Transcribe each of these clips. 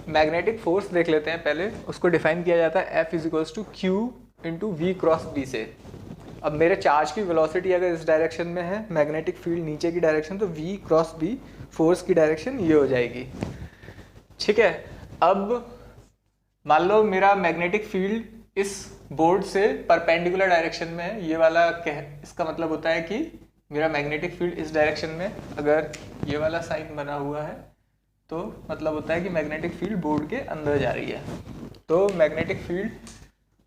Magnetic force देख लेते हैं पहले, उसको डिफाइन किया जाता है F is to q into v cross B से। अब मेरे चार्ज की वेलोसिटी अगर इस डायरेक्शन में है, मैग्नेटिक फील्ड नीचे की डायरेक्शन, तो वी क्रॉस बी फोर्स की डायरेक्शन ये हो जाएगी। ठीक है, अब मान लो मेरा मैग्नेटिक फील्ड इस बोर्ड से परपेंडिकुलर डायरेक्शन में है, ये वाला इसका मतलब होता है कि मेरा मैग्नेटिक फील्ड इस डायरेक्शन में, अगर ये वाला साइन बना हुआ है तो मतलब होता है कि मैग्नेटिक फील्ड बोर्ड के अंदर जा रही है। तो मैग्नेटिक फील्ड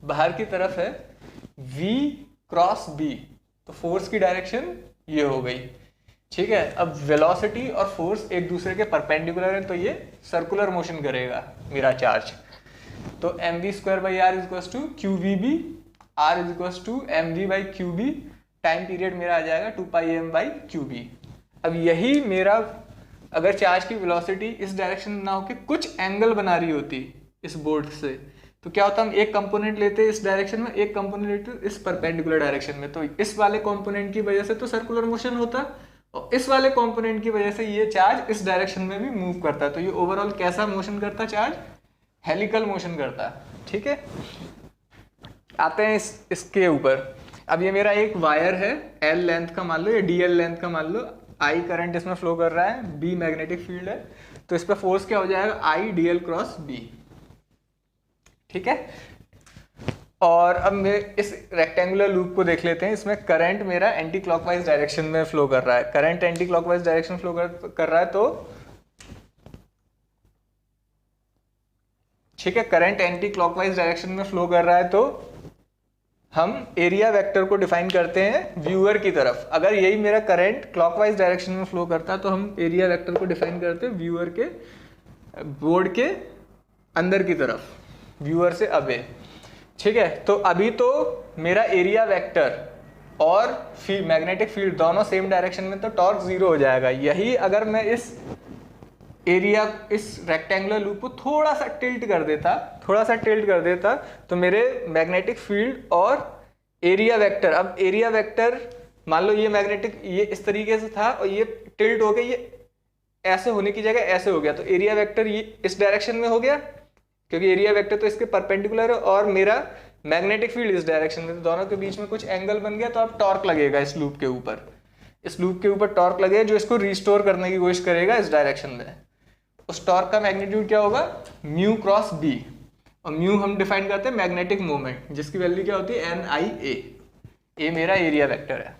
बाहर की तरफ है V क्रॉस B, तो फोर्स की डायरेक्शन ये हो गई। ठीक है, अब वेलोसिटी और फोर्स एक दूसरे के परपेंडिकुलर है, तो ये सर्कुलर मोशन करेगा मेरा चार्ज। तो mv²/r is to qvb, r is to mv/qb, time period मेरा आ जाएगा 2πm/qb। अब यही मेरा अगर चार्ज की वेलोसिटी इस डायरेक्शन में ना होकर कुछ एंगल बना रही होती इस बोर्ड से, तो क्या होता, हम एक कंपोनेंट लेते इस डायरेक्शन में, एक कंपोनेंट लेते इस परपेंडिकुलर डायरेक्शन में, तो इस वाले कंपोनेंट की वजह से तो सर्कुलर मोशन होता, और इस वाले कंपोनेंट की वजह से ये चार्ज इस डायरेक्शन में भी मूव करता है। तो ये ओवरऑल कैसा मोशन करता चार्ज? हेलिकल मोशन करता है। ठीक है, आते हैं इसके ऊपर। अब ये मेरा एक वायर है L लेंथ का मान लो, या DL लेंथ का मान लो, I करंट इसमें फ्लो कर रहा है, B मैग्नेटिक फील्ड है, तो इस पर फोर्स क्या हो जाएगा? I dl cross B। ठीक है, और अब मैं इस रेक्टेंगुलर लूप को देख लेते हैं। इसमें करंट मेरा एंटी क्लॉकवाइज डायरेक्शन में फ्लो कर रहा है, current anti clockwise direction flow कर रहा है, तो ठीक है, करंट एंटी क्लॉकवाइज डायरेक्शन में फ्लो कर रहा है, तो हम एरिया वेक्टर को डिफाइन करते हैं व्यूअर की तरफ। अगर यही मेरा करंट क्लॉकवाइज डायरेक्शन में फ्लो करता है तो हम एरिया वेक्टर को डिफाइन करते हैं व्यूअर के, बोर्ड के अंदर की तरफ, व्यूअर से अवे। ठीक है, तो अभी तो मेरा एरिया वेक्टर और मैग्नेटिक फील्ड दोनों सेम डायरेक्शन में, तो टॉर्क 0 हो जाएगा। यही अगर मैं इस एरिया, इस रेक्टेंगुलर लूप को थोड़ा सा टिल्ट कर देता, तो मेरे मैग्नेटिक फील्ड और एरिया वेक्टर, अब एरिया वेक्टर मान लो ये मैग्नेटिक ये इस तरीके से था और ये टिल्ट हो गया, ये ऐसे होने की जगह ऐसे हो गया, तो एरिया वेक्टर ये इस डायरेक्शन में हो गया, क्योंकि एरिया वेक्टर तो इसके परपेंडिकुलर है और मेरा मैग्नेटिक फील्ड इस डायरेक्शन में, तो दोनों के बीच में कुछ एंगल बन गया, तो अब टॉर्क लगेगा इस लूप के ऊपर, टॉर्क लगेगा जो इसको रिस्टोर करने की कोशिश करेगा इस डायरेक्शन में। उस टॉर्क का मैग्नीट्यूड क्या होगा? म्यू क्रॉस बी, और म्यू हम डिफाइन करते हैं मैग्नेटिक मोमेंट, जिसकी वैल्यू क्या होती है? NIA। ए मेरा एरिया वेक्टर है।